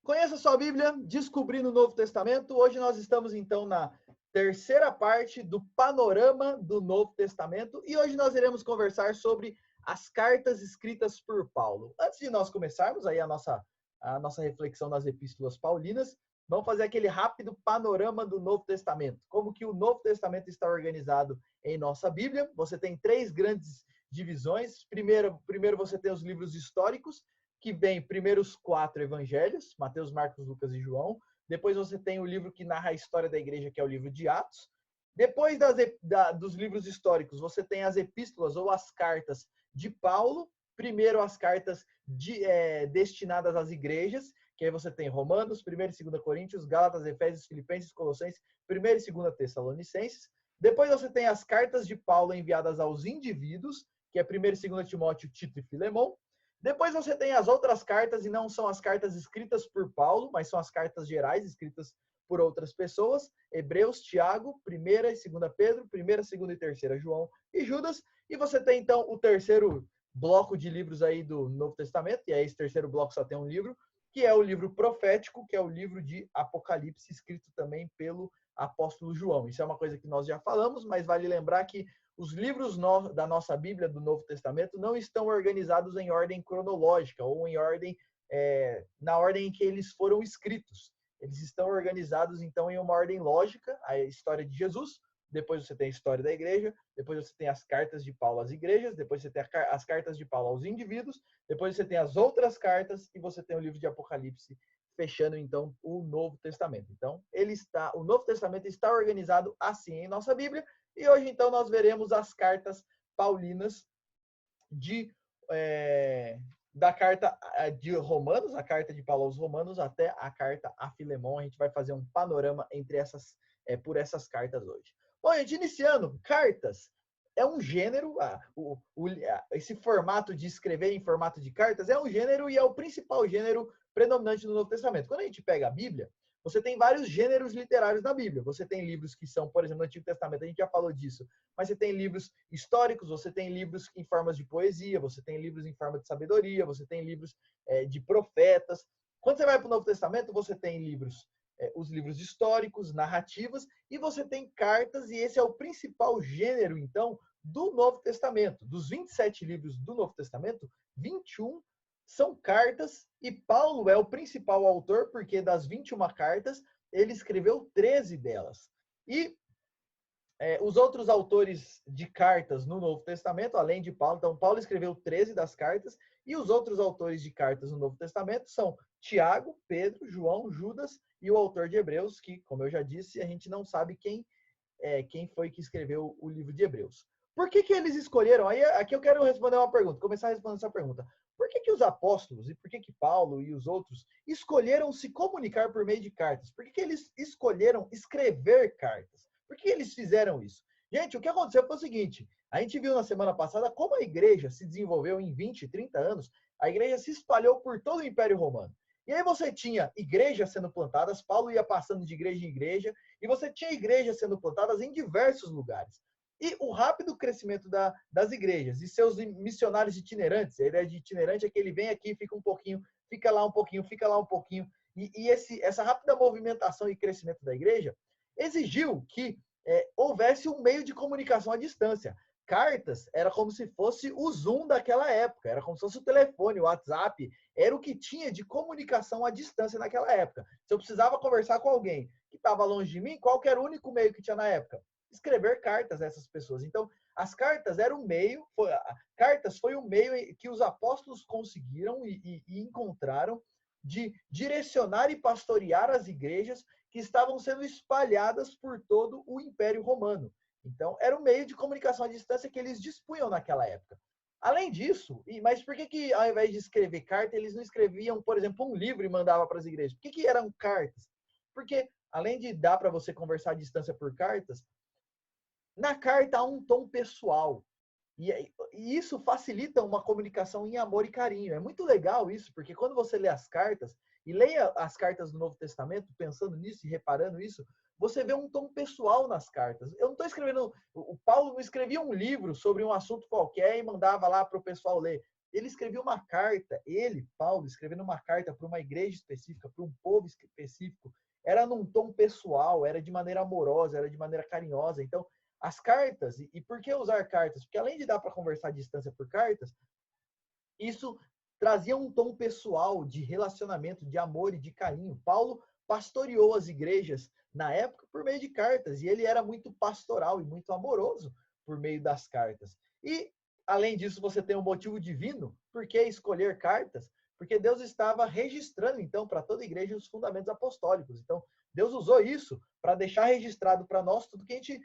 Conheça sua Bíblia, descobrindo o Novo Testamento. Hoje nós estamos então na terceira parte do panorama do Novo Testamento e hoje nós iremos conversar sobre as cartas escritas por Paulo. Antes de nós começarmos aí a nossa reflexão nas epístolas paulinas, vamos fazer aquele rápido panorama do Novo Testamento. Como que o Novo Testamento está organizado em nossa Bíblia. Você tem três grandes divisões. Primeiro você tem os livros históricos, que vem primeiro os quatro evangelhos, Mateus, Marcos, Lucas e João. Depois você tem o livro que narra a história da igreja, que é o livro de Atos. Depois dos livros históricos, você tem as epístolas ou as cartas de Paulo. Primeiro as cartas destinadas às igrejas, que aí você tem Romanos, 1ª e 2ª Coríntios, Gálatas, Efésios, Filipenses, Colossenses, 1ª e 2ª Tessalonicenses. Depois você tem as cartas de Paulo enviadas aos indivíduos, que é 1ª e 2ª Timóteo, Tito e Filemão. Depois você tem as outras cartas, e não são as cartas escritas por Paulo, mas são as cartas gerais escritas por outras pessoas. Hebreus, Tiago, 1ª e 2ª Pedro, 1ª, 2ª e 3ª João e Judas. E você tem, então, o terceiro bloco de livros aí do Novo Testamento, e aí esse terceiro bloco só tem um livro, que é o livro profético, que é o livro de Apocalipse, escrito também pelo apóstolo João. Isso é uma coisa que nós já falamos, mas vale lembrar que os livros da nossa Bíblia, do Novo Testamento, não estão organizados em ordem cronológica ou em ordem na ordem em que eles foram escritos. Eles estão organizados, então, em uma ordem lógica, a história de Jesus, depois você tem a história da igreja, depois você tem as cartas de Paulo às igrejas, depois você tem as cartas de Paulo aos indivíduos, depois você tem as outras cartas e você tem o livro de Apocalipse, fechando, então, o Novo Testamento. Então, o Novo Testamento está organizado assim em nossa Bíblia. E hoje, então, nós veremos as cartas paulinas da carta de Romanos, a carta de Paulo aos Romanos, até a carta a Filemão. A gente vai fazer um panorama por essas cartas hoje. Bom, gente, iniciando, cartas é um gênero, esse formato de escrever em formato de cartas é um gênero e é o principal gênero predominante no Novo Testamento. Quando a gente pega a Bíblia, você tem vários gêneros literários na Bíblia. Você tem livros que são, por exemplo, no Antigo Testamento, a gente já falou disso, mas você tem livros históricos, você tem livros em formas de poesia, você tem livros em forma de sabedoria, você tem livros de profetas. Quando você vai para o Novo Testamento, você tem os livros históricos, narrativas, e você tem cartas, e esse é o principal gênero, então, do Novo Testamento. Dos 27 livros do Novo Testamento, 21 são cartas, e Paulo é o principal autor, porque das 21 cartas, ele escreveu 13 delas. E os outros autores de cartas no Novo Testamento, além de Paulo, então Paulo escreveu 13 das cartas, e os outros autores de cartas no Novo Testamento são Tiago, Pedro, João, Judas e o autor de Hebreus, que, como eu já disse, a gente não sabe quem foi que escreveu o livro de Hebreus. Por que eles escolheram? Aqui eu quero responder uma pergunta, começar a responder essa pergunta. Por que os apóstolos, e por que Paulo e os outros escolheram se comunicar por meio de cartas? Por que eles escolheram escrever cartas? Por que eles fizeram isso? Gente, o que aconteceu foi o seguinte, a gente viu na semana passada como a igreja se desenvolveu em 20, 30 anos, a igreja se espalhou por todo o Império Romano. E aí você tinha igrejas sendo plantadas, Paulo ia passando de igreja em igreja, e você tinha igrejas sendo plantadas em diversos lugares. E o rápido crescimento das igrejas e seus missionários itinerantes, a ideia de itinerante é que ele vem aqui, fica um pouquinho, fica lá um pouquinho, fica lá um pouquinho, e essa rápida movimentação e crescimento da igreja exigiu que houvesse um meio de comunicação à distância. Cartas era como se fosse o Zoom daquela época, era como se fosse o telefone, o WhatsApp, era o que tinha de comunicação à distância naquela época. Se eu precisava conversar com alguém que estava longe de mim, qual era o único meio que tinha na época? Escrever cartas a essas pessoas. Então, as cartas eram o meio, cartas foi o meio que os apóstolos conseguiram e encontraram de direcionar e pastorear as igrejas que estavam sendo espalhadas por todo o Império Romano. Então, era o meio de comunicação à distância que eles dispunham naquela época. Além disso, mas por que ao invés de escrever carta, eles não escreviam, por exemplo, um livro e mandavam para as igrejas? Por que eram cartas? Porque, além de dar para você conversar à distância por cartas, na carta há um tom pessoal. E isso facilita uma comunicação em amor e carinho. É muito legal isso, porque quando você lê as cartas, e leia as cartas do Novo Testamento, pensando nisso e reparando isso, você vê um tom pessoal nas cartas. Eu não estou escrevendo... O Paulo não escrevia um livro sobre um assunto qualquer e mandava lá para o pessoal ler. ele escrevia uma carta, Paulo, escrevendo uma carta para uma igreja específica, para um povo específico, era num tom pessoal, era de maneira amorosa, era de maneira carinhosa. Então, as cartas, e por que usar cartas? Porque além de dar para conversar à distância por cartas, isso trazia um tom pessoal de relacionamento, de amor e de carinho. Paulo pastoreou as igrejas na época por meio de cartas, e ele era muito pastoral e muito amoroso por meio das cartas. E, além disso, você tem um motivo divino. Por que escolher cartas? Porque Deus estava registrando, então, para toda a igreja os fundamentos apostólicos. Então, Deus usou isso para deixar registrado para nós tudo que a gente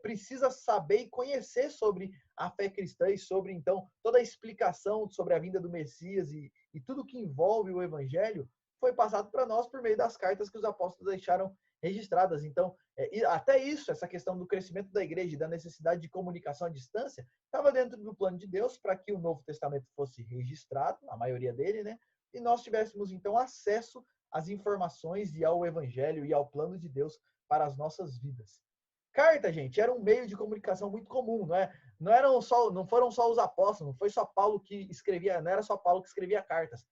precisa saber e conhecer sobre a fé cristã e sobre, então, toda a explicação sobre a vinda do Messias e tudo que envolve o evangelho foi passado para nós por meio das cartas que os apóstolos deixaram registradas. Então, até isso, essa questão do crescimento da igreja e da necessidade de comunicação à distância, estava dentro do plano de Deus para que o Novo Testamento fosse registrado, a maioria dele, né? E nós tivéssemos, então, acesso às informações e ao evangelho e ao plano de Deus para as nossas vidas. Carta, gente, era um meio de comunicação muito comum, não é? Não foram só os apóstolos, não foi só Paulo que escrevia, não era só Paulo que escrevia cartas.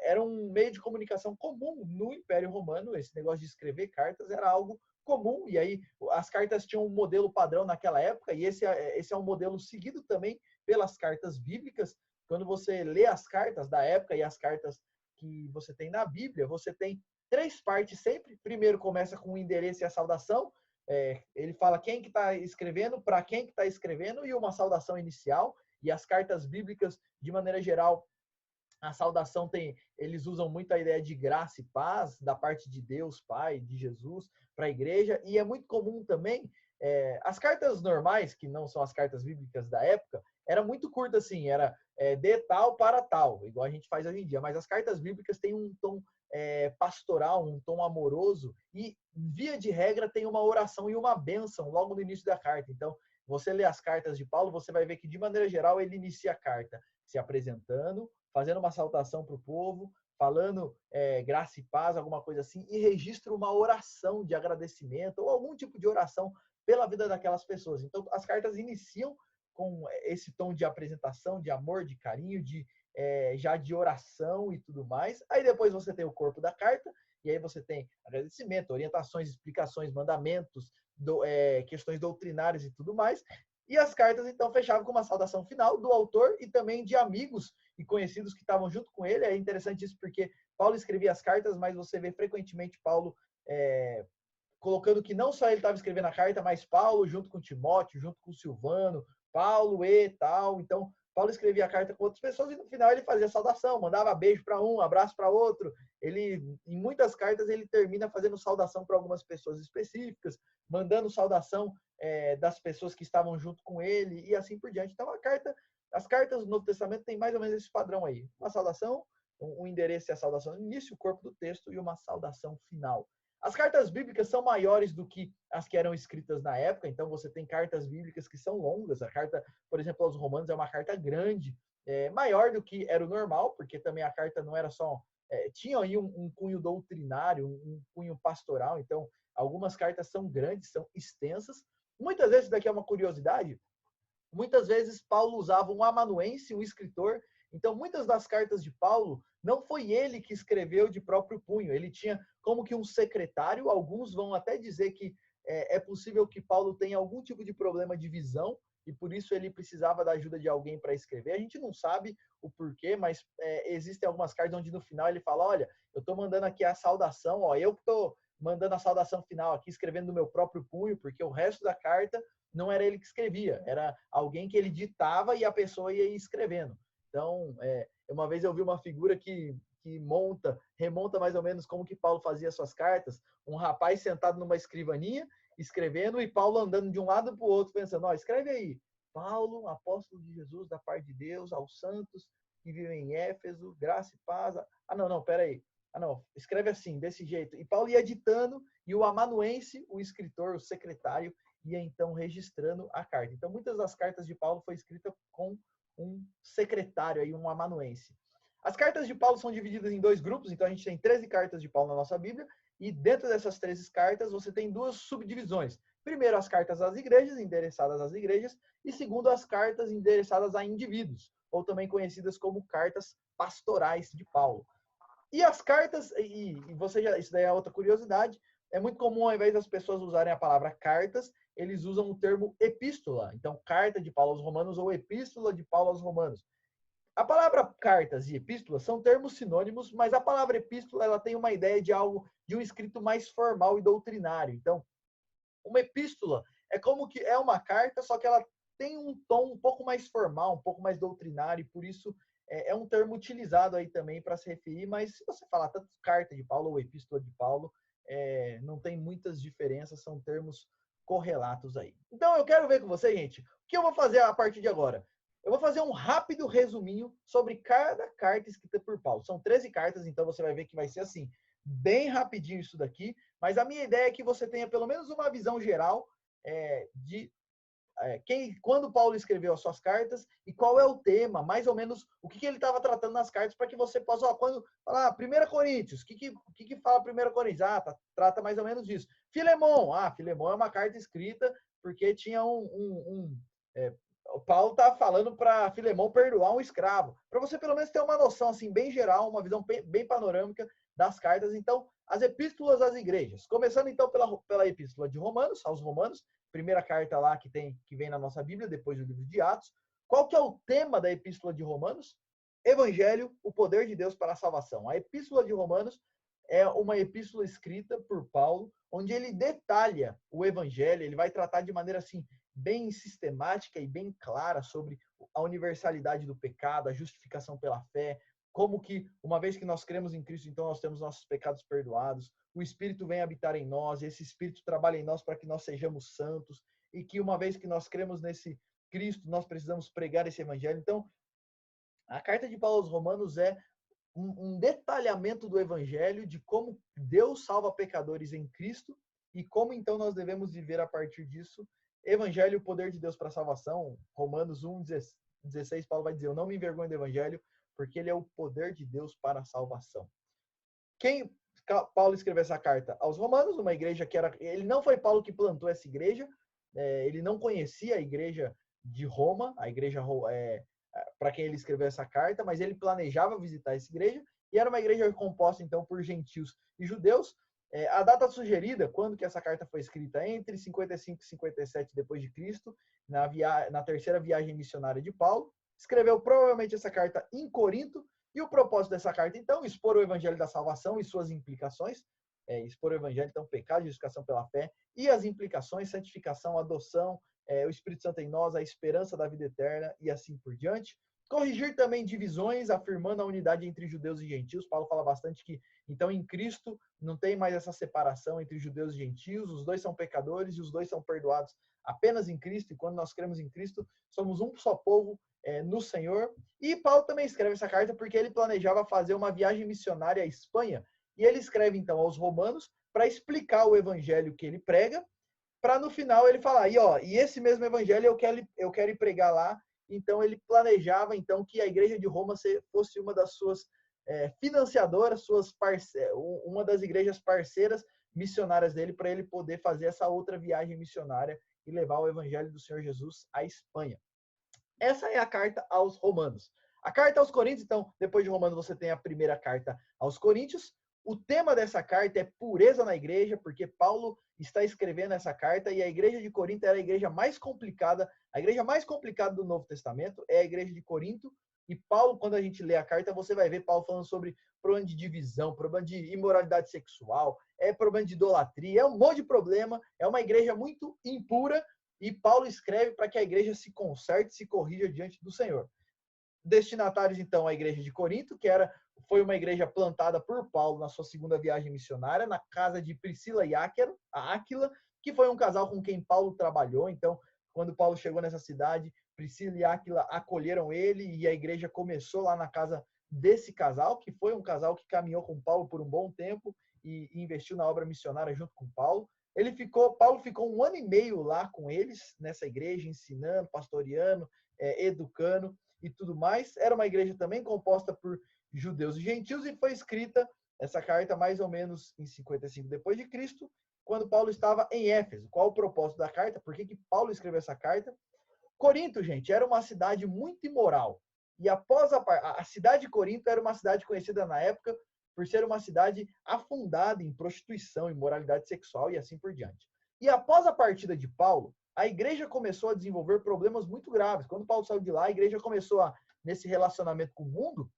Era um meio de comunicação comum no Império Romano. Esse negócio de escrever cartas era algo comum, e aí as cartas tinham um modelo padrão naquela época, e esse é um modelo seguido também pelas cartas bíblicas. Quando você lê as cartas da época e as cartas que você tem na Bíblia, você tem 3 partes sempre. Primeiro começa com o endereço e a saudação. Ele fala quem que está escrevendo, para quem que está escrevendo, e uma saudação inicial. E as cartas bíblicas, de maneira geral, a saudação eles usam muito a ideia de graça e paz da parte de Deus, Pai, de Jesus, para a igreja. E é muito comum também, as cartas normais, que não são as cartas bíblicas da época, era muito curta assim, era de tal para tal, igual a gente faz hoje em dia. Mas as cartas bíblicas têm um tom pastoral, um tom amoroso, e via de regra tem uma oração e uma bênção logo no início da carta. Então, você lê as cartas de Paulo, você vai ver que, de maneira geral, ele inicia a carta se apresentando, fazendo uma saudação para o povo, falando graça e paz, alguma coisa assim, e registra uma oração de agradecimento ou algum tipo de oração pela vida daquelas pessoas. Então, as cartas iniciam com esse tom de apresentação, de amor, de carinho, já de oração e tudo mais. Aí depois você tem o corpo da carta, e aí você tem agradecimento, orientações, explicações, mandamentos, questões doutrinárias e tudo mais. E as cartas, então, fechavam com uma saudação final do autor e também de amigos e conhecidos que estavam junto com ele. É interessante isso porque Paulo escrevia as cartas, mas você vê frequentemente Paulo colocando que não só ele estava escrevendo a carta, mas Paulo junto com Timóteo, junto com Silvano, Paulo e tal. Então, Paulo escrevia a carta com outras pessoas e no final ele fazia saudação, mandava beijo para um, abraço para outro. Em muitas cartas, ele termina fazendo saudação para algumas pessoas específicas, mandando saudação das pessoas que estavam junto com ele e assim por diante. Então, as cartas do Novo Testamento têm mais ou menos esse padrão aí. Uma saudação, um endereço e a saudação no início, o corpo do texto e uma saudação final. As cartas bíblicas são maiores do que as que eram escritas na época, então você tem cartas bíblicas que são longas. A carta, por exemplo, aos Romanos é uma carta grande, maior do que era o normal, porque também a carta não era só... tinha aí um cunho doutrinário, um cunho pastoral, então algumas cartas são grandes, são extensas. Muitas vezes, daqui é uma curiosidade, muitas vezes Paulo usava um amanuense, um escritor. Então, muitas das cartas de Paulo, não foi ele que escreveu de próprio punho. Ele tinha como que um secretário. Alguns vão até dizer que é possível que Paulo tenha algum tipo de problema de visão e por isso ele precisava da ajuda de alguém para escrever. A gente não sabe o porquê, mas existem algumas cartas onde no final ele fala, olha, eu estou mandando aqui a saudação, ó, eu que estou mandando a saudação final aqui, escrevendo no meu próprio punho, porque o resto da carta não era ele que escrevia, era alguém que ele ditava e a pessoa ia escrevendo. Então, uma vez eu vi uma figura que remonta mais ou menos como que Paulo fazia suas cartas, um rapaz sentado numa escrivaninha, escrevendo, e Paulo andando de um lado para o outro, pensando, escreve aí, Paulo, apóstolo de Jesus, da parte de Deus, aos santos que vivem em Éfeso, graça e paz. Peraí. Escreve assim, desse jeito. E Paulo ia ditando, e o amanuense, o escritor, o secretário, ia então registrando a carta. Então, muitas das cartas de Paulo foi escrita com um secretário, aí, um amanuense. As cartas de Paulo são divididas em 2 grupos, então a gente tem 13 cartas de Paulo na nossa Bíblia, e dentro dessas 13 cartas você tem 2 subdivisões. Primeiro, as cartas às igrejas, endereçadas às igrejas, e segundo, as cartas endereçadas a indivíduos, ou também conhecidas como cartas pastorais de Paulo. E as cartas, e você já, isso daí é outra curiosidade, é muito comum, ao invés das pessoas usarem a palavra cartas, eles usam o termo epístola. Então, carta de Paulo aos Romanos ou epístola de Paulo aos Romanos. A palavra cartas e epístola são termos sinônimos, mas a palavra epístola ela tem uma ideia de algo, de um escrito mais formal e doutrinário. Então, uma epístola é como que é uma carta, só que ela tem um tom um pouco mais formal, um pouco mais doutrinário, e por isso é um termo utilizado aí também para se referir, mas se você falar tanto carta de Paulo ou epístola de Paulo, não tem muitas diferenças, são termos correlatos aí. Então eu quero ver com você, gente, o que eu vou fazer a partir de agora? Eu vou fazer um rápido resuminho sobre cada carta escrita por Paulo. São 13 cartas, então você vai ver que vai ser assim, bem rapidinho isso daqui, mas a minha ideia é que você tenha pelo menos uma visão geral de quando Paulo escreveu as suas cartas e qual é o tema, mais ou menos o que ele estava tratando nas cartas, para que você possa, quando falar 1 Coríntios, o que fala 1 Coríntios? Trata mais ou menos disso. Filemon, Filemon é uma carta escrita porque tinha o Paulo está falando para Filemon perdoar um escravo, para você pelo menos ter uma noção assim bem geral, uma visão bem panorâmica das cartas. Então, as epístolas às igrejas. Começando então pela epístola de Romanos, aos Romanos, primeira carta lá que vem na nossa Bíblia, depois do livro de Atos. Qual que é o tema da epístola de Romanos? Evangelho, o poder de Deus para a salvação. A epístola de Romanos é uma epístola escrita por Paulo, onde ele detalha o evangelho, ele vai tratar de maneira assim bem sistemática e bem clara sobre a universalidade do pecado, a justificação pela fé, como que, uma vez que nós cremos em Cristo, então nós temos nossos pecados perdoados, o Espírito vem habitar em nós, e esse Espírito trabalha em nós para que nós sejamos santos, e que uma vez que nós cremos nesse Cristo, nós precisamos pregar esse evangelho. Então, a carta de Paulo aos Romanos é um detalhamento do evangelho, de como Deus salva pecadores em Cristo, e como então nós devemos viver a partir disso. Evangelho, o poder de Deus para a salvação. Romanos 1:16, Paulo vai dizer: eu não me envergonho do evangelho, porque ele é o poder de Deus para a salvação. Paulo escreveu essa carta aos Romanos, uma igreja que ele não foi Paulo que plantou essa igreja, ele não conhecia a igreja de Roma, a igreja para quem ele escreveu essa carta, mas ele planejava visitar essa igreja, e era uma igreja composta então por gentios e judeus. A data sugerida, quando que essa carta foi escrita, entre 55 e 57 depois de Cristo, na terceira viagem missionária de Paulo. Escreveu provavelmente essa carta em Corinto, e o propósito dessa carta, então, expor o evangelho da salvação e suas implicações, expor o evangelho, então, pecado, justificação pela fé, e as implicações, santificação, adoção, o Espírito Santo em nós, a esperança da vida eterna, e assim por diante. Corrigir também divisões, afirmando a unidade entre judeus e gentios. Paulo fala bastante que, então, em Cristo, não tem mais essa separação entre judeus e gentios, os dois são pecadores e os dois são perdoados apenas em Cristo, e quando nós cremos em Cristo, somos um só povo no Senhor. E Paulo também escreve essa carta porque ele planejava fazer uma viagem missionária à Espanha, e ele escreve então aos Romanos para explicar o evangelho que ele prega, para no final ele falar, e esse mesmo evangelho eu quero ir pregar lá. Então ele planejava então que a igreja de Roma fosse uma das suas financiadoras, uma das igrejas parceiras missionárias dele, para ele poder fazer essa outra viagem missionária e levar o evangelho do Senhor Jesus à Espanha. Essa é a carta aos Romanos. A carta aos Coríntios, então, depois de Romanos, você tem a primeira carta aos Coríntios. O tema dessa carta é pureza na igreja, porque Paulo está escrevendo essa carta, e a igreja de Corinto era a igreja mais complicada do Novo Testamento, é a igreja de Corinto. E Paulo, quando a gente lê a carta, você vai ver Paulo falando sobre problema de divisão, problema de imoralidade sexual, problema de idolatria, é um monte de problema, é uma igreja muito impura, e Paulo escreve para que a igreja se conserte, se corrija diante do Senhor. Destinatários, então, a igreja de Corinto, que foi uma igreja plantada por Paulo na sua segunda viagem missionária, na casa de Priscila e Áquila, que foi um casal com quem Paulo trabalhou. Então, quando Paulo chegou nessa cidade, Priscila e Áquila acolheram ele, e a igreja começou lá na casa desse casal, que foi um casal que caminhou com Paulo por um bom tempo e investiu na obra missionária junto com Paulo. Paulo ficou 1 ano e meio lá com eles, nessa igreja, ensinando, pastoreando, educando e tudo mais. Era uma igreja também composta por judeus e gentios, e foi escrita essa carta mais ou menos em 55 depois de Cristo, quando Paulo estava em Éfeso. Qual o propósito da carta? Por que Paulo escreveu essa carta? Corinto, gente, era uma cidade muito imoral. E após a cidade de Corinto era uma cidade conhecida na época por ser uma cidade afundada em prostituição, imoralidade sexual e assim por diante. E após a partida de Paulo, a igreja começou a desenvolver problemas muito graves. Quando Paulo saiu de lá, a igreja começou nesse relacionamento com o mundo,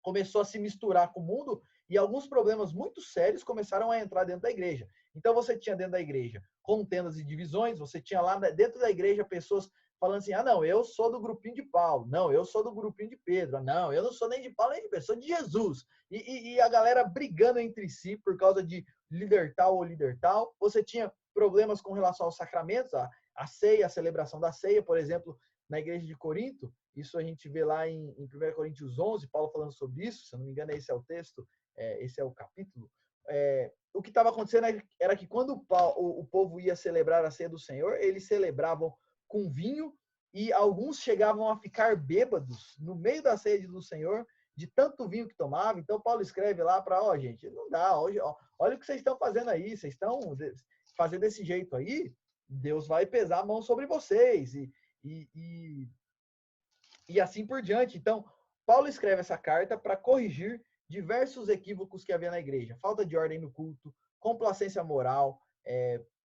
começou a se misturar com o mundo e alguns problemas muito sérios começaram a entrar dentro da igreja. Então você tinha dentro da igreja contendas e divisões, você tinha lá dentro da igreja pessoas falando assim, não, eu sou do grupinho de Paulo, não, eu sou do grupinho de Pedro, não, eu não sou nem de Paulo nem de Pedro, sou de Jesus. E a galera brigando entre si por causa de líder tal ou líder tal. Você tinha problemas com relação aos sacramentos, a ceia, a celebração da ceia, por exemplo, na igreja de Corinto, isso a gente vê lá em 1 Coríntios 11, Paulo falando sobre isso, se eu não me engano, esse é o texto, esse é o capítulo. O que estava acontecendo era que quando o povo ia celebrar a ceia do Senhor, eles celebravam com vinho e alguns chegavam a ficar bêbados no meio da ceia do Senhor, de tanto vinho que tomava. Então, Paulo escreve lá para, gente, não dá, hoje, olha o que vocês estão fazendo aí, vocês estão fazendo desse jeito aí, Deus vai pesar a mão sobre vocês. E assim por diante. Então, Paulo escreve essa carta para corrigir diversos equívocos que havia na igreja. Falta de ordem no culto, complacência moral,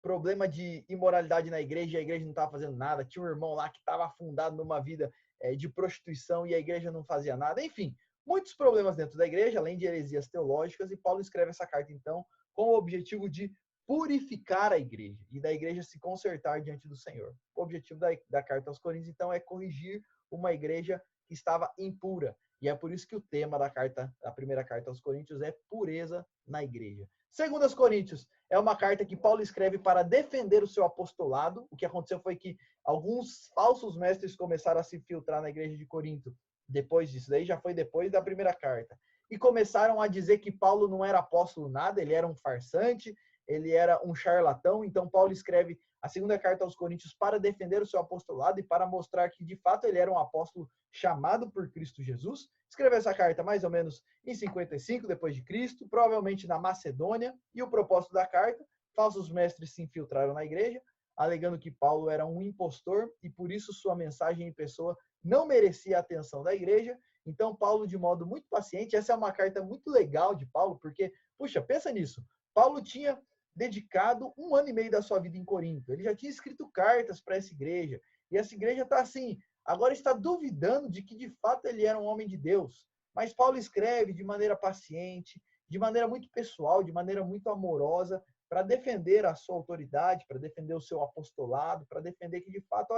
problema de imoralidade na igreja, e a igreja não estava fazendo nada. Tinha um irmão lá que estava afundado numa vida de prostituição e a igreja não fazia nada. Enfim, muitos problemas dentro da igreja, além de heresias teológicas, e Paulo escreve essa carta, então, com o objetivo de purificar a igreja e da igreja se consertar diante do Senhor. O objetivo da carta aos Coríntios, então, é corrigir uma igreja que estava impura. E é por isso que o tema da primeira carta aos Coríntios é pureza na igreja. Segundo aos Coríntios, é uma carta que Paulo escreve para defender o seu apostolado. O que aconteceu foi que alguns falsos mestres começaram a se filtrar na igreja de Corinto depois disso. Daí já foi depois da primeira carta. E começaram a dizer que Paulo não era apóstolo nada, ele era um farsante, ele era um charlatão. Então Paulo escreve a segunda carta aos Coríntios para defender o seu apostolado e para mostrar que, de fato, ele era um apóstolo chamado por Cristo Jesus. Escreveu essa carta mais ou menos em 55 depois de Cristo, provavelmente na Macedônia, e o propósito da carta, falsos mestres se infiltraram na igreja, alegando que Paulo era um impostor e por isso sua mensagem em pessoa não merecia a atenção da igreja. Então Paulo, de modo muito paciente, essa é uma carta muito legal de Paulo, porque, puxa, pensa nisso, Paulo tinha dedicado 1 ano e meio da sua vida em Corinto. Ele já tinha escrito cartas para essa igreja. E essa igreja está assim, agora está duvidando de que de fato ele era um homem de Deus. Mas Paulo escreve de maneira paciente, de maneira muito pessoal, de maneira muito amorosa, para defender a sua autoridade, para defender o seu apostolado, para defender que de fato,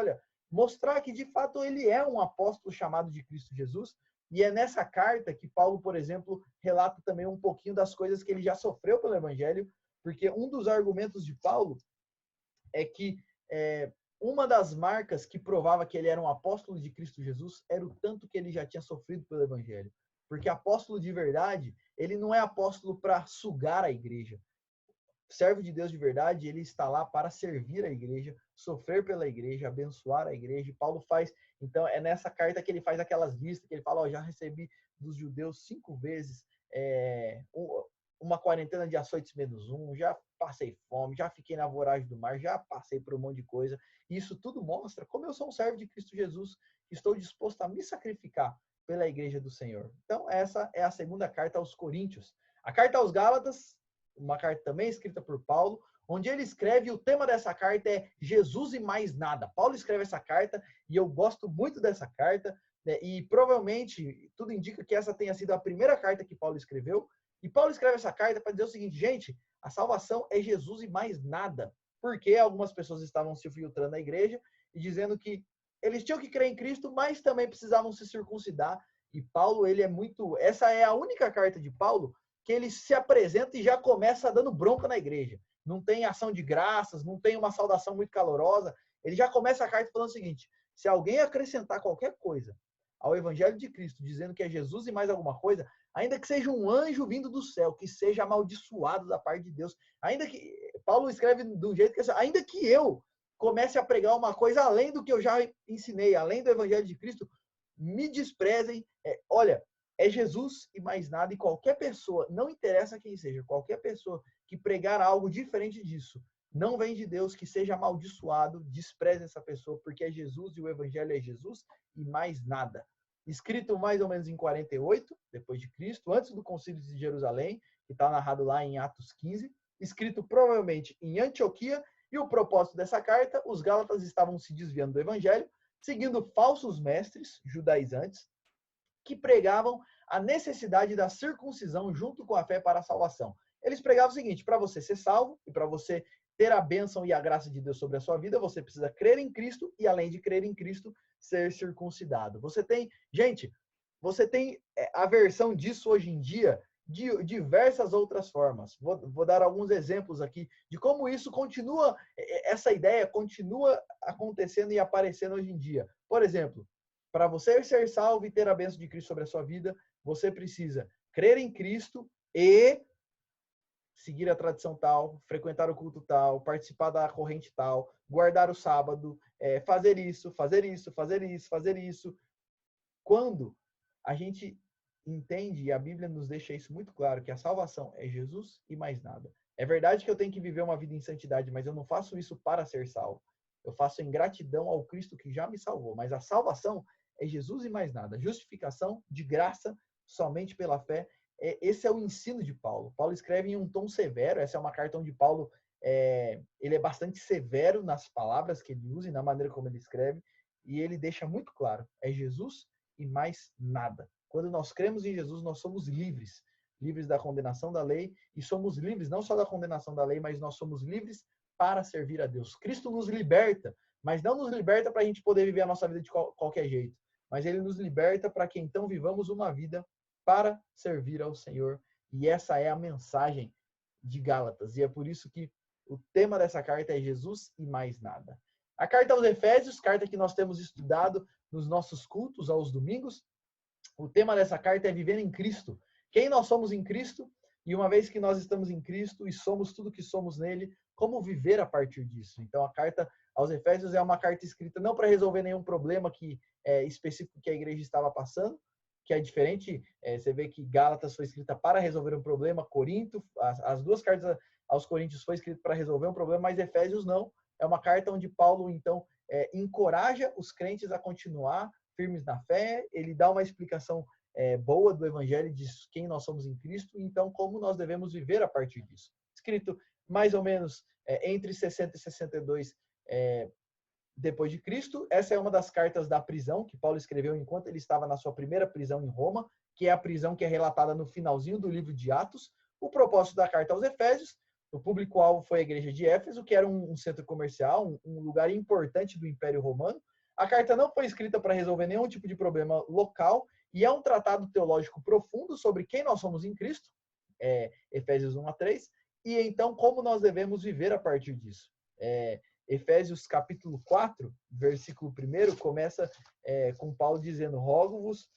mostrar que de fato ele é um apóstolo chamado de Cristo Jesus. E é nessa carta que Paulo, por exemplo, relata também um pouquinho das coisas que ele já sofreu pelo evangelho, porque um dos argumentos de Paulo é que uma das marcas que provava que ele era um apóstolo de Cristo Jesus era o tanto que ele já tinha sofrido pelo evangelho. Porque apóstolo de verdade, ele não é apóstolo para sugar a igreja. Servo de Deus de verdade, ele está lá para servir a igreja, sofrer pela igreja, abençoar a igreja. E Paulo faz, então, é nessa carta que ele faz aquelas listas, que ele fala, já recebi dos judeus 5 vezes uma quarentena de açoites menos um, já passei fome, já fiquei na voragem do mar, já passei por um monte de coisa. E isso tudo mostra como eu sou um servo de Cristo Jesus, que estou disposto a me sacrificar pela igreja do Senhor. Então, essa é a segunda carta aos Coríntios. A carta aos Gálatas, uma carta também escrita por Paulo, onde ele escreve, o tema dessa carta é Jesus e mais nada. Paulo escreve essa carta e eu gosto muito dessa carta, né? E provavelmente tudo indica que essa tenha sido a primeira carta que Paulo escreveu. E Paulo escreve essa carta para dizer o seguinte, gente, a salvação é Jesus e mais nada. Porque algumas pessoas estavam se filtrando na igreja e dizendo que eles tinham que crer em Cristo, mas também precisavam se circuncidar. E Paulo, ele é muito... Essa é a única carta de Paulo que ele se apresenta e já começa dando bronca na igreja. Não tem ação de graças, não tem uma saudação muito calorosa. Ele já começa a carta falando o seguinte, se alguém acrescentar qualquer coisa ao evangelho de Cristo, dizendo que é Jesus e mais alguma coisa, ainda que seja um anjo vindo do céu, que seja amaldiçoado da parte de Deus, ainda que, Paulo escreve de um jeito que, ainda que eu comece a pregar uma coisa além do que eu já ensinei, além do evangelho de Cristo, me desprezem, olha, é Jesus e mais nada, e qualquer pessoa, não interessa quem seja, qualquer pessoa que pregar algo diferente disso, não vem de Deus, que seja amaldiçoado, despreze essa pessoa, porque é Jesus e o evangelho é Jesus e mais nada. escrito mais ou menos em 48 depois de Cristo, antes do Concílio de Jerusalém, que está narrado lá em Atos 15, escrito provavelmente em Antioquia, e o propósito dessa carta, os gálatas estavam se desviando do evangelho, seguindo falsos mestres judaizantes, que pregavam a necessidade da circuncisão junto com a fé para a salvação. Eles pregavam o seguinte: para você ser salvo e para você ter a bênção e a graça de Deus sobre a sua vida, você precisa crer em Cristo e, além de crer em Cristo, ser circuncidado. Você tem a versão disso hoje em dia de diversas outras formas. Vou dar alguns exemplos aqui de como isso continua, essa ideia continua acontecendo e aparecendo hoje em dia. Por exemplo, para você ser salvo e ter a bênção de Cristo sobre a sua vida, você precisa crer em Cristo e seguir a tradição tal, frequentar o culto tal, participar da corrente tal, guardar o sábado, fazer isso, fazer isso, fazer isso, fazer isso. Quando a gente entende, e a Bíblia nos deixa isso muito claro, que a salvação é Jesus e mais nada. É verdade que eu tenho que viver uma vida em santidade, mas eu não faço isso para ser salvo. Eu faço em gratidão ao Cristo que já me salvou. Mas a salvação é Jesus e mais nada. Justificação de graça somente pela fé. Esse é o ensino de Paulo. Paulo escreve em um tom severo. Essa é uma carta onde Paulo ele é bastante severo nas palavras que ele usa e na maneira como ele escreve. E ele deixa muito claro: é Jesus e mais nada. Quando nós cremos em Jesus, nós somos livres. Livres da condenação da lei. E somos livres não só da condenação da lei, mas nós somos livres para servir a Deus. Cristo nos liberta, mas não nos liberta para a gente poder viver a nossa vida de qualquer jeito. Mas ele nos liberta para que então vivamos uma vida para servir ao Senhor. E essa é a mensagem de Gálatas. E é por isso que o tema dessa carta é Jesus e mais nada. A carta aos Efésios, carta que nós temos estudado nos nossos cultos aos domingos. O tema dessa carta é viver em Cristo. Quem nós somos em Cristo? E uma vez que nós estamos em Cristo e somos tudo que somos nele, como viver a partir disso? Então, a carta aos Efésios é uma carta escrita não para resolver nenhum problema específico que a igreja estava passando, que é diferente. Você vê que Gálatas foi escrita para resolver um problema, Corinto, as duas cartas aos Coríntios foi escrita para resolver um problema, mas Efésios não. É uma carta onde Paulo, então, encoraja os crentes a continuar firmes na fé. Ele dá uma explicação boa do evangelho de quem nós somos em Cristo e então como nós devemos viver a partir disso. Escrito mais ou menos entre 60 e 62 depois de Cristo. Essa é uma das cartas da prisão que Paulo escreveu enquanto ele estava na sua primeira prisão em Roma, que é a prisão que é relatada no finalzinho do livro de Atos. O propósito da carta aos Efésios, o público-alvo foi a igreja de Éfeso, que era um centro comercial, um lugar importante do Império Romano. A carta não foi escrita para resolver nenhum tipo de problema local e é um tratado teológico profundo sobre quem nós somos em Cristo, Efésios 1 a 3, e então como nós devemos viver a partir disso. Efésios capítulo 4, versículo 1, começa com Paulo dizendo: rogo-vos,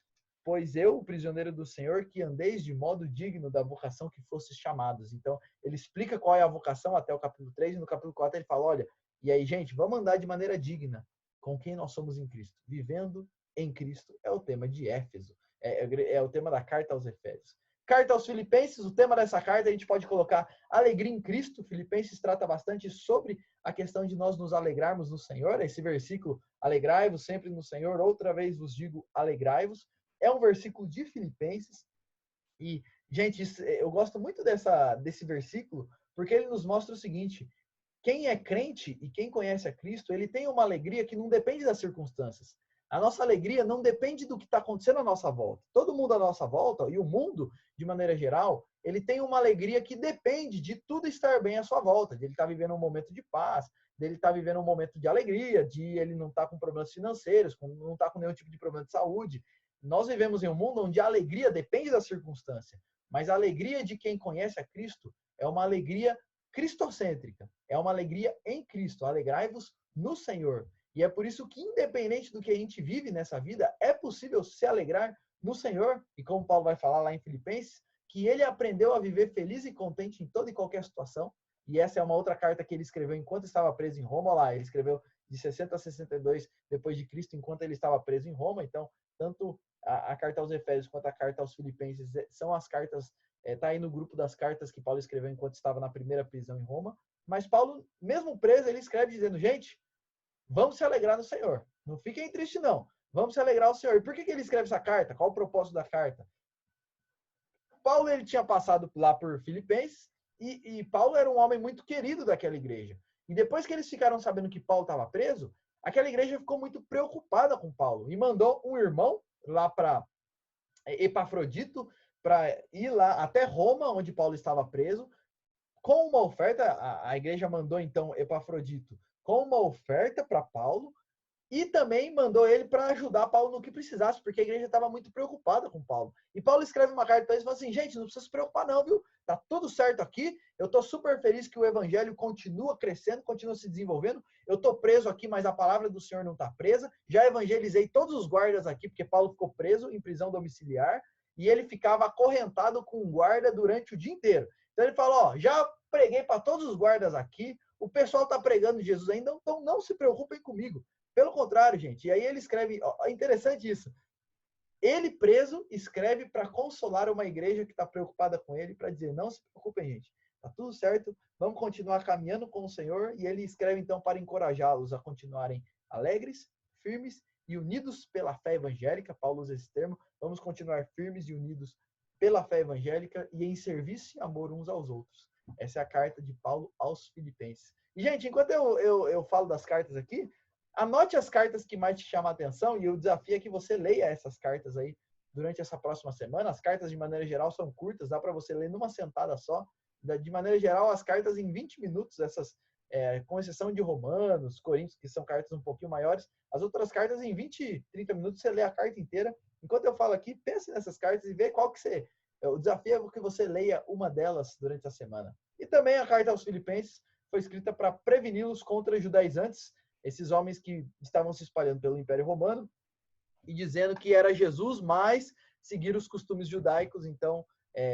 pois eu, o prisioneiro do Senhor, que andeis de modo digno da vocação que fostes chamados. Então, ele explica qual é a vocação até o capítulo 3, e no capítulo 4 ele fala: olha, e aí, gente, vamos andar de maneira digna com quem nós somos em Cristo. Vivendo em Cristo é o tema de Éfeso, é o tema da carta aos Efésios. Carta aos Filipenses, o tema dessa carta a gente pode colocar alegria em Cristo. Filipenses trata bastante sobre a questão de nós nos alegrarmos no Senhor. Esse versículo, alegrai-vos sempre no Senhor, outra vez vos digo, alegrai-vos. É um versículo de Filipenses. E, gente, eu gosto muito desse versículo, porque ele nos mostra o seguinte: quem é crente e quem conhece a Cristo, ele tem uma alegria que não depende das circunstâncias. A nossa alegria não depende do que está acontecendo à nossa volta. Todo mundo à nossa volta, e o mundo, de maneira geral, ele tem uma alegria que depende de tudo estar bem à sua volta, de ele estar vivendo um momento de paz, dele estar vivendo um momento de alegria, de ele não estar com problemas financeiros, não estar com nenhum tipo de problema de saúde. Nós vivemos em um mundo onde a alegria depende da circunstância, mas a alegria de quem conhece a Cristo é uma alegria cristocêntrica, é uma alegria em Cristo. Alegrai-vos no Senhor. E é por isso que, independente do que a gente vive nessa vida, é possível se alegrar no Senhor. E como Paulo vai falar lá em Filipenses, que ele aprendeu a viver feliz e contente em toda e qualquer situação. E essa é uma outra carta que ele escreveu enquanto estava preso em Roma. Lá, ele escreveu de 60 a 62 depois de Cristo, enquanto ele estava preso em Roma. Então, tanto a carta aos Efésios quanto a carta aos Filipenses são as cartas, está aí no grupo das cartas que Paulo escreveu enquanto estava na primeira prisão em Roma. Mas Paulo, mesmo preso, ele escreve dizendo: gente, vamos se alegrar no Senhor. Não fiquem tristes, não. Vamos se alegrar ao Senhor. E por que ele escreve essa carta? Qual o propósito da carta? Paulo ele tinha passado lá por Filipenses e Paulo era um homem muito querido daquela igreja. E depois que eles ficaram sabendo que Paulo estava preso, aquela igreja ficou muito preocupada com Paulo e mandou um irmão lá para Epafrodito para ir lá até Roma, onde Paulo estava preso, com uma oferta. A igreja mandou então Epafrodito com uma oferta para Paulo e também mandou ele para ajudar Paulo no que precisasse, porque a igreja estava muito preocupada com Paulo. E Paulo escreve uma carta para eles e fala assim: gente, não precisa se preocupar não, viu? Tá tudo certo aqui. Eu tô super feliz que o evangelho continua crescendo, continua se desenvolvendo. Eu tô preso aqui, mas a palavra do Senhor não tá presa. Já evangelizei todos os guardas aqui, porque Paulo ficou preso em prisão domiciliar e ele ficava acorrentado com um guarda durante o dia inteiro. Então ele fala: ó, já preguei para todos os guardas aqui. O pessoal tá pregando Jesus ainda, então não se preocupem comigo. Pelo contrário, gente. E aí ele escreve, ó, interessante isso. Ele preso escreve para consolar uma igreja que está preocupada com ele, para dizer: não se preocupem, gente. Tá tudo certo. Vamos continuar caminhando com o Senhor. E ele escreve então para encorajá-los a continuarem alegres, firmes e unidos pela fé evangélica. Paulo usa esse termo. Vamos continuar firmes e unidos pela fé evangélica e em serviço e amor uns aos outros. Essa é a carta de Paulo aos Filipenses. E, gente, enquanto eu falo das cartas aqui, anote as cartas que mais te chamam a atenção e o desafio é que você leia essas cartas aí durante essa próxima semana. As cartas, de maneira geral, são curtas, dá para você ler numa sentada só. De maneira geral, as cartas em 20 minutos, essas, com exceção de Romanos, Coríntios, que são cartas um pouquinho maiores, as outras cartas em 20, 30 minutos você lê a carta inteira. Enquanto eu falo aqui, pense nessas cartas e vê qual que você... O desafio é que você leia uma delas durante a semana. E também a carta aos Filipenses foi escrita para preveni-los contra judaizantes, esses homens que estavam se espalhando pelo Império Romano e dizendo que era Jesus, mas seguir os costumes judaicos. Então,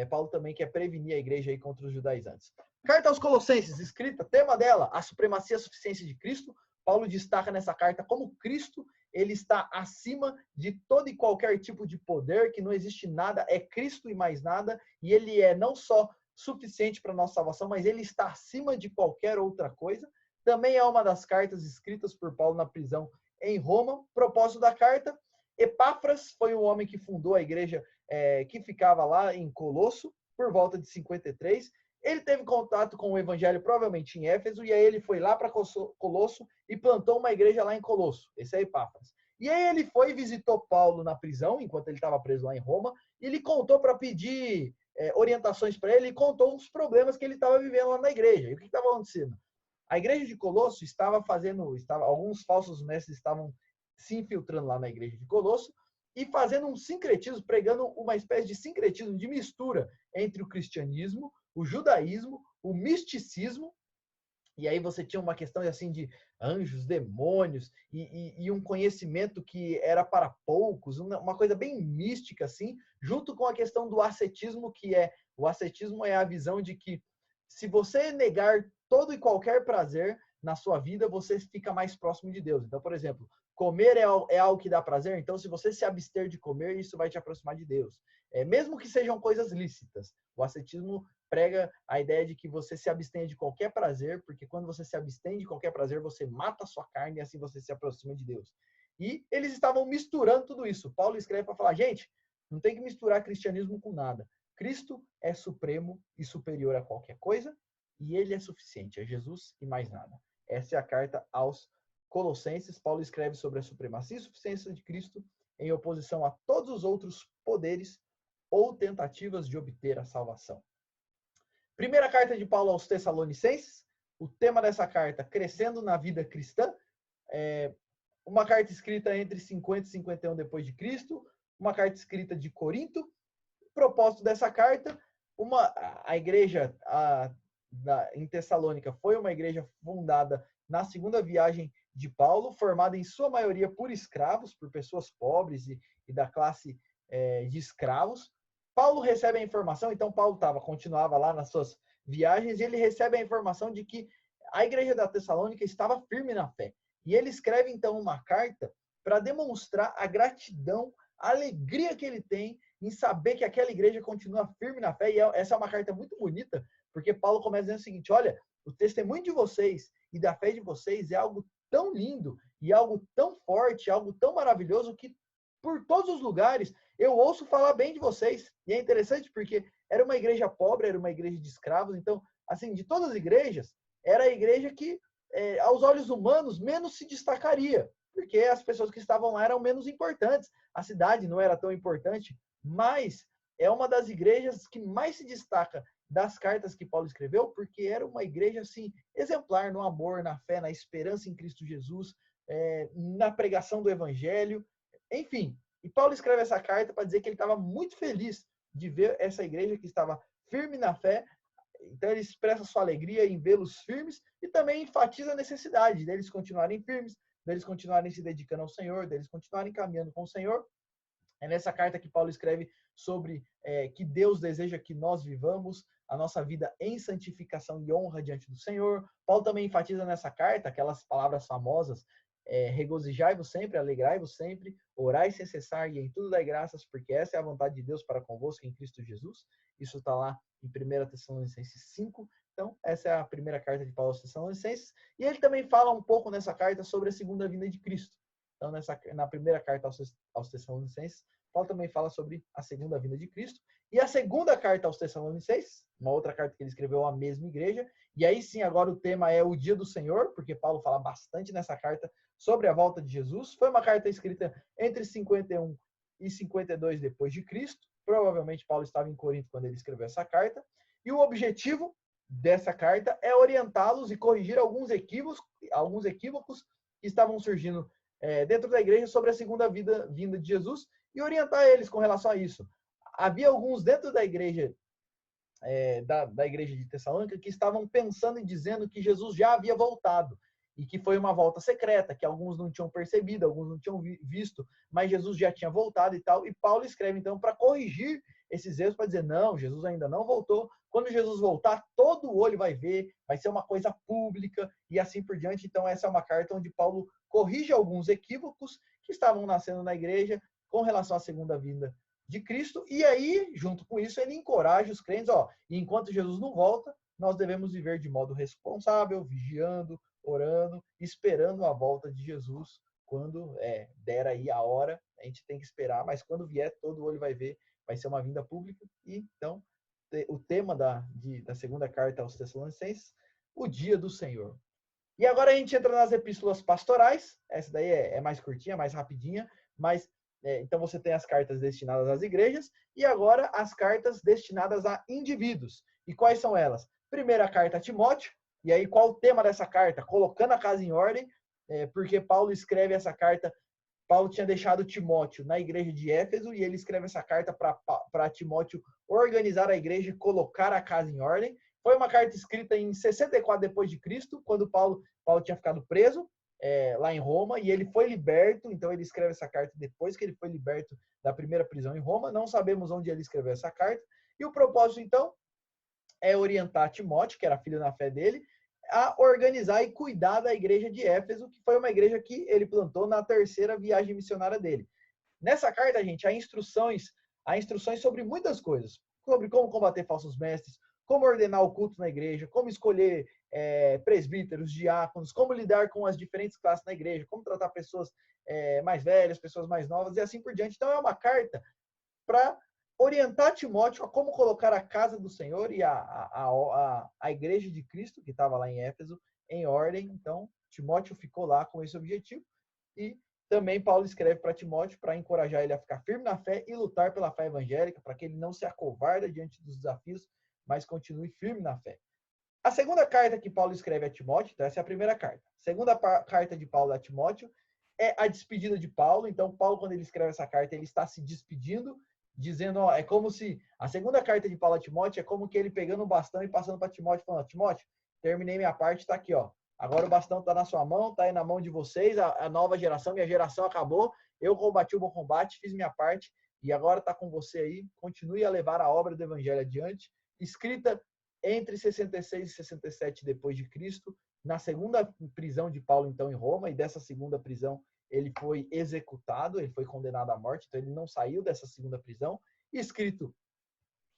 Paulo também quer prevenir a igreja aí contra os judaizantes. Carta aos Colossenses, escrita, tema dela, a supremacia e a suficiência de Cristo. Paulo destaca nessa carta como Cristo, ele está acima de todo e qualquer tipo de poder, que não existe nada, é Cristo e mais nada, e ele é não só suficiente para a nossa salvação, mas ele está acima de qualquer outra coisa. Também é uma das cartas escritas por Paulo na prisão em Roma. Propósito da carta: Epáfras foi o homem que fundou a igreja que ficava lá em Colosso, por volta de 53. Ele teve contato com o evangelho provavelmente em Éfeso, e aí ele foi lá para Colosso e plantou uma igreja lá em Colosso. Esse é Epáfras. E aí ele foi e visitou Paulo na prisão, enquanto ele estava preso lá em Roma, e ele contou para pedir orientações para ele, e contou os problemas que ele estava vivendo lá na igreja. E o que estava acontecendo? A igreja de Colosso alguns falsos mestres estavam se infiltrando lá na igreja de Colosso e fazendo um sincretismo, pregando uma espécie de sincretismo, de mistura entre o cristianismo, o judaísmo, o misticismo. E aí você tinha uma questão assim de anjos, demônios e um conhecimento que era para poucos, uma coisa bem mística assim, junto com a questão do ascetismo, o ascetismo é a visão de que se você negar todo e qualquer prazer na sua vida, você fica mais próximo de Deus. Então, por exemplo, comer é algo que dá prazer, então se você se abster de comer, isso vai te aproximar de Deus. Mesmo que sejam coisas lícitas, o ascetismo prega a ideia de que você se abstenha de qualquer prazer, porque quando você se abstém de qualquer prazer, você mata a sua carne e assim você se aproxima de Deus. E eles estavam misturando tudo isso. Paulo escreve para falar: gente, não tem que misturar cristianismo com nada. Cristo é supremo e superior a qualquer coisa, e ele é suficiente, é Jesus e mais nada. Essa é a carta aos Colossenses. Paulo escreve sobre a supremacia e suficiência de Cristo em oposição a todos os outros poderes ou tentativas de obter a salvação. Primeira carta de Paulo aos Tessalonicenses. O tema dessa carta: crescendo na vida cristã. Uma carta escrita entre 50 e 51 depois de Cristo. Uma carta escrita de Corinto. O propósito dessa carta: a igreja em Tessalônica foi uma igreja fundada na segunda viagem de Paulo, formada em sua maioria por escravos, por pessoas pobres e da classe de escravos. Paulo recebe a informação, então Paulo continuava lá nas suas viagens, e ele recebe a informação de que a igreja da Tessalônica estava firme na fé. E ele escreve então uma carta para demonstrar a gratidão, a alegria que ele tem em saber que aquela igreja continua firme na fé. E essa é uma carta muito bonita, porque Paulo começa dizendo o seguinte: olha, o testemunho de vocês e da fé de vocês é algo tão lindo e algo tão forte, algo tão maravilhoso que por todos os lugares eu ouço falar bem de vocês. E é interessante porque era uma igreja pobre, era uma igreja de escravos, então, assim, de todas as igrejas, era a igreja que, aos olhos humanos, menos se destacaria, porque as pessoas que estavam lá eram menos importantes, a cidade não era tão importante, mas é uma das igrejas que mais se destaca das cartas que Paulo escreveu, porque era uma igreja assim exemplar no amor, na fé, na esperança em Cristo Jesus, na pregação do evangelho, enfim. E Paulo escreve essa carta para dizer que ele estava muito feliz de ver essa igreja que estava firme na fé. Então ele expressa sua alegria em vê-los firmes e também enfatiza a necessidade deles continuarem firmes, deles continuarem se dedicando ao Senhor, deles continuarem caminhando com o Senhor. É nessa carta que Paulo escreve sobre que Deus deseja que nós vivamos a nossa vida em santificação e honra diante do Senhor. Paulo também enfatiza nessa carta aquelas palavras famosas: regozijai-vos sempre, alegrai-vos sempre, orai sem cessar e em tudo dai graças, porque essa é a vontade de Deus para convosco em Cristo Jesus. Isso está lá em 1 Tessalonicenses 5. Então, essa é a primeira carta de Paulo aos Tessalonicenses. E ele também fala um pouco nessa carta sobre a segunda vinda de Cristo. Então, na primeira carta aos Tessalonicenses, Paulo também fala sobre a segunda vinda de Cristo. E a segunda carta aos Tessalonicenses, uma outra carta que ele escreveu à mesma igreja, e aí sim, agora o tema é o dia do Senhor, porque Paulo fala bastante nessa carta sobre a volta de Jesus. Foi uma carta escrita entre 51 e 52 depois de Cristo. Provavelmente Paulo estava em Corinto quando ele escreveu essa carta. E o objetivo dessa carta é orientá-los e corrigir alguns equívocos que estavam surgindo dentro da igreja sobre a segunda vinda de Jesus e orientar eles com relação a isso. Havia alguns dentro da igreja da igreja de Tessalônica que estavam pensando e dizendo que Jesus já havia voltado e que foi uma volta secreta, que alguns não tinham percebido, alguns não tinham visto, mas Jesus já tinha voltado e tal. E Paulo escreve então para corrigir esses erros, para dizer: não, Jesus ainda não voltou. Quando Jesus voltar, todo olho vai ver, vai ser uma coisa pública e assim por diante. Então essa é uma carta onde Paulo corrige alguns equívocos que estavam nascendo na igreja com relação à segunda vinda de Cristo. E aí, junto com isso, ele encoraja os crentes: e enquanto Jesus não volta, nós devemos viver de modo responsável, vigiando, orando, esperando a volta de Jesus. Quando der aí a hora, a gente tem que esperar, mas quando vier, todo olho vai ver, vai ser uma vinda pública. E então, o tema da segunda carta aos Tessalonicenses, o dia do Senhor. E agora a gente entra nas epístolas pastorais. Essa daí é mais curtinha, mais rapidinha, mas então você tem as cartas destinadas às igrejas e agora as cartas destinadas a indivíduos. E quais são elas? Primeira carta a Timóteo. E aí qual o tema dessa carta? Colocando a casa em ordem, porque Paulo escreve essa carta. Paulo tinha deixado Timóteo na igreja de Éfeso e ele escreve essa carta para Timóteo organizar a igreja e colocar a casa em ordem. Foi uma carta escrita em 64 depois de Cristo, quando Paulo tinha ficado preso lá em Roma e ele foi liberto. Então ele escreve essa carta depois que ele foi liberto da primeira prisão em Roma. Não sabemos onde ele escreveu essa carta. E o propósito então é orientar Timóteo, que era filho na fé dele, a organizar e cuidar da igreja de Éfeso, que foi uma igreja que ele plantou na terceira viagem missionária dele. Nessa carta, gente, há instruções sobre muitas coisas, sobre como combater falsos mestres, como ordenar o culto na igreja, como escolher presbíteros, diáconos, como lidar com as diferentes classes na igreja, como tratar pessoas mais velhas, pessoas mais novas e assim por diante. Então é uma carta para orientar Timóteo a como colocar a casa do Senhor e a igreja de Cristo, que estava lá em Éfeso, em ordem. Então, Timóteo ficou lá com esse objetivo. E também Paulo escreve para Timóteo para encorajar ele a ficar firme na fé e lutar pela fé evangélica, para que ele não se acovarde diante dos desafios, mas continue firme na fé. A segunda carta que Paulo escreve a Timóteo, então essa é a primeira carta. A segunda carta de Paulo a Timóteo é a despedida de Paulo. Então, Paulo, quando ele escreve essa carta, ele está se despedindo, dizendo, é como se a segunda carta de Paulo a Timóteo é como que ele pegando o bastão e passando para Timóteo, falando: Timóteo, terminei minha parte, está aqui, agora o bastão está na sua mão, está aí na mão de vocês, a nova geração, minha geração acabou, eu combati o bom combate, fiz minha parte e agora está com você aí, continue a levar a obra do evangelho adiante, escrita entre 66 e 67 depois de Cristo, na segunda prisão de Paulo então em Roma, e dessa segunda prisão ele foi executado, ele foi condenado à morte, então ele não saiu dessa segunda prisão, escrito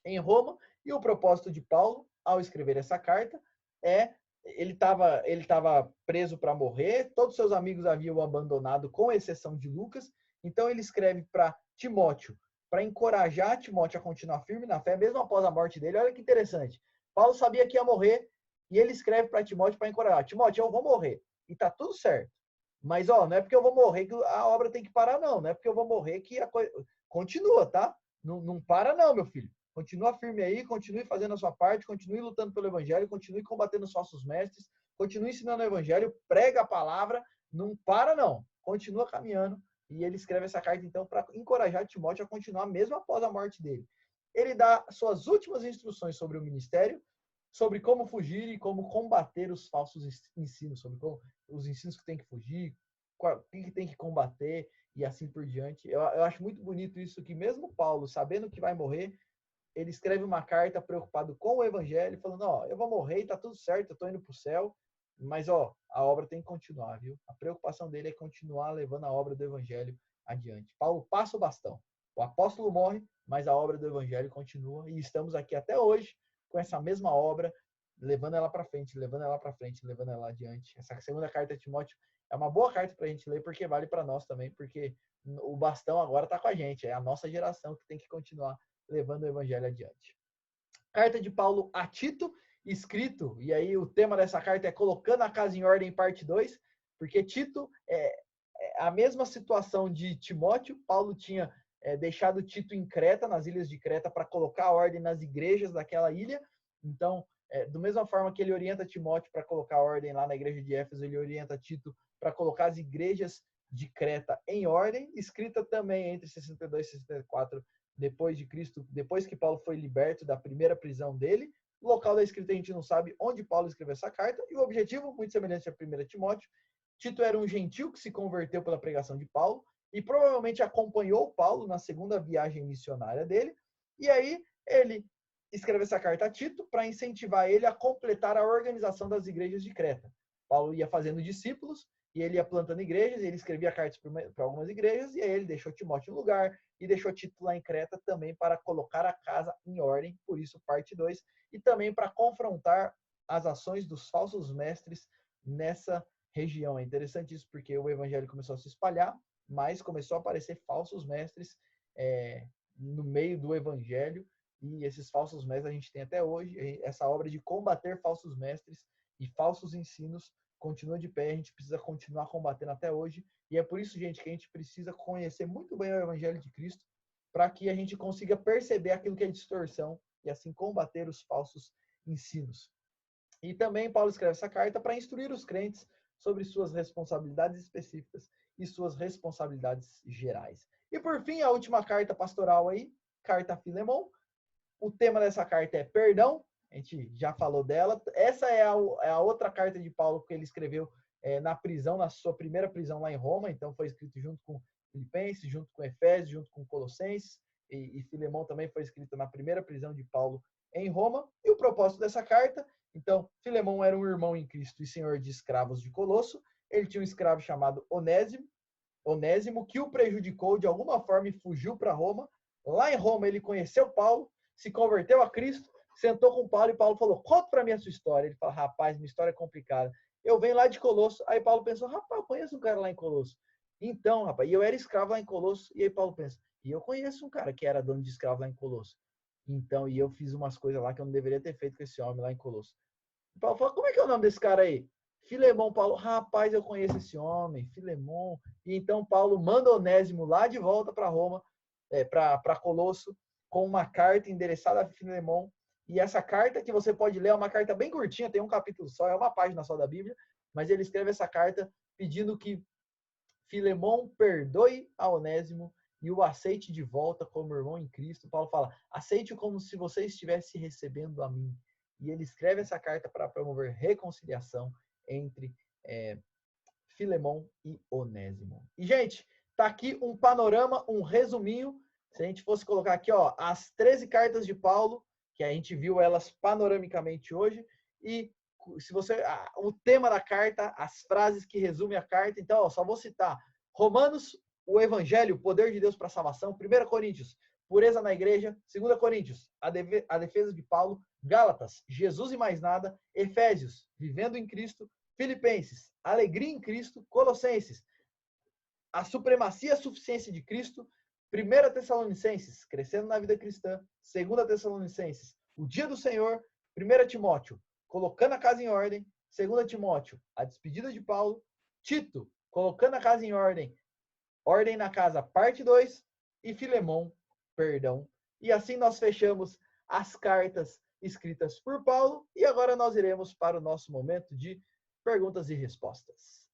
em Roma. E o propósito de Paulo, ao escrever essa carta, é ele estava preso para morrer, todos seus amigos haviam o abandonado, com exceção de Lucas. Então ele escreve para Timóteo, para encorajar Timóteo a continuar firme na fé, mesmo após a morte dele. Olha que interessante. Paulo sabia que ia morrer e ele escreve para Timóteo para encorajar. Timóteo, eu vou morrer. E tá tudo certo. Mas, não é porque eu vou morrer que a obra tem que parar, não. Não é porque eu vou morrer que a coisa... Continua, tá? Não para, não, meu filho. Continua firme aí, continue fazendo a sua parte, continue lutando pelo evangelho, continue combatendo os falsos mestres, continue ensinando o evangelho, prega a palavra, não para não, continua caminhando. E ele escreve essa carta então para encorajar Timóteo a continuar mesmo após a morte dele. Ele dá suas últimas instruções sobre o ministério, sobre como fugir e como combater os falsos ensinos, sobre os ensinos que tem que fugir, o que tem que combater e assim por diante. Eu acho muito bonito isso, que mesmo Paulo, sabendo que vai morrer, ele escreve uma carta preocupado com o evangelho, falando, eu vou morrer, tá tudo certo, eu tô indo pro céu, mas, a obra tem que continuar, viu? A preocupação dele é continuar levando a obra do evangelho adiante. Paulo passa o bastão. O apóstolo morre, mas a obra do evangelho continua, e estamos aqui até hoje com essa mesma obra, levando ela para frente, levando ela para frente, levando ela adiante. Essa segunda carta de Timóteo é uma boa carta para a gente ler, porque vale para nós também, porque o bastão agora está com a gente, é a nossa geração que tem que continuar levando o evangelho adiante. Carta de Paulo a Tito, escrito, e aí o tema dessa carta é colocando a casa em ordem, parte 2, porque Tito é a mesma situação de Timóteo. Paulo tinha deixado Tito em Creta, nas ilhas de Creta, para colocar a ordem nas igrejas daquela ilha. Então, do mesma forma que ele orienta Timóteo para colocar a ordem lá na igreja de Éfeso, ele orienta Tito para colocar as igrejas de Creta em ordem, escrita também entre 62 e 64 depois de Cristo, depois que Paulo foi liberto da primeira prisão dele. O local da escrita a gente não sabe onde Paulo escreveu essa carta, e o objetivo, muito semelhante a 1 Timóteo, Tito era um gentil que se converteu pela pregação de Paulo e provavelmente acompanhou Paulo na segunda viagem missionária dele, e aí ele escreve essa carta a Tito para incentivar ele a completar a organização das igrejas de Creta. Paulo ia fazendo discípulos, e ele ia plantando igrejas, e ele escrevia cartas para algumas igrejas, e aí ele deixou Timóteo no lugar, e deixou Tito lá em Creta também para colocar a casa em ordem, por isso parte 2, e também para confrontar as ações dos falsos mestres nessa região. É interessante isso, porque o evangelho começou a se espalhar, mas começou a aparecer falsos mestres no meio do evangelho, e esses falsos mestres a gente tem até hoje. Essa obra de combater falsos mestres e falsos ensinos continua de pé, a gente precisa continuar combatendo até hoje, e é por isso, gente, que a gente precisa conhecer muito bem o Evangelho de Cristo, para que a gente consiga perceber aquilo que é distorção e assim combater os falsos ensinos. E também Paulo escreve essa carta para instruir os crentes sobre suas responsabilidades específicas e suas responsabilidades gerais. E por fim, a última carta pastoral aí, carta a Filemon. O tema dessa carta é perdão. A gente já falou dela. Essa é a outra carta de Paulo que ele escreveu na prisão, na sua primeira prisão lá em Roma. Então foi escrito junto com Filipenses, junto com Efésios, junto com Colossenses. E Filemão também foi escrito na primeira prisão de Paulo em Roma. E o propósito dessa carta, então, Filemão era um irmão em Cristo e senhor de escravos de Colosso. Ele tinha um escravo chamado Onésimo, que o prejudicou de alguma forma e fugiu para Roma. Lá em Roma ele conheceu Paulo, se converteu a Cristo, sentou com Paulo, e Paulo falou: conta para mim a sua história. Ele falou: rapaz, minha história é complicada. Eu venho lá de Colosso. Aí Paulo pensou: rapaz, eu conheço um cara lá em Colosso. Então, rapaz, e eu era escravo lá em Colosso. E aí Paulo pensa: e eu conheço um cara que era dono de escravo lá em Colosso. Então, e eu fiz umas coisas lá que eu não deveria ter feito com esse homem lá em Colosso. E Paulo falou: como é que é o nome desse cara aí? Filemão. Paulo: rapaz, eu conheço esse homem, Filemão. E então Paulo manda Onésimo lá de volta para Roma, para Colosso, com uma carta endereçada a Filemão. E essa carta, que você pode ler, é uma carta bem curtinha, tem um capítulo só, é uma página só da Bíblia, mas ele escreve essa carta pedindo que Filemão perdoe a Onésimo e o aceite de volta como irmão em Cristo. Paulo fala: aceite-o como se você estivesse recebendo a mim. E ele escreve essa carta para promover reconciliação entre Filemão e Onésimo. E, gente, tá aqui um panorama, um resuminho. Se a gente fosse colocar aqui, as 13 cartas de Paulo, que a gente viu elas panoramicamente hoje, e se você o tema da carta, as frases que resumem a carta. Então, só vou citar: Romanos, o Evangelho, o poder de Deus para a salvação. 1 Coríntios, pureza na igreja. 2 Coríntios, a defesa de Paulo. Gálatas, Jesus e mais nada. Efésios, vivendo em Cristo. Filipenses, alegria em Cristo. Colossenses, a supremacia e a suficiência de Cristo. 1 Tessalonicenses, crescendo na vida cristã. 2 Tessalonicenses, o dia do Senhor. 1 Timóteo, colocando a casa em ordem. 2 Timóteo, a despedida de Paulo. Tito, colocando a casa em ordem. Ordem na casa, parte 2. E Filemão, perdão. E assim nós fechamos as cartas escritas por Paulo. E agora nós iremos para o nosso momento de perguntas e respostas.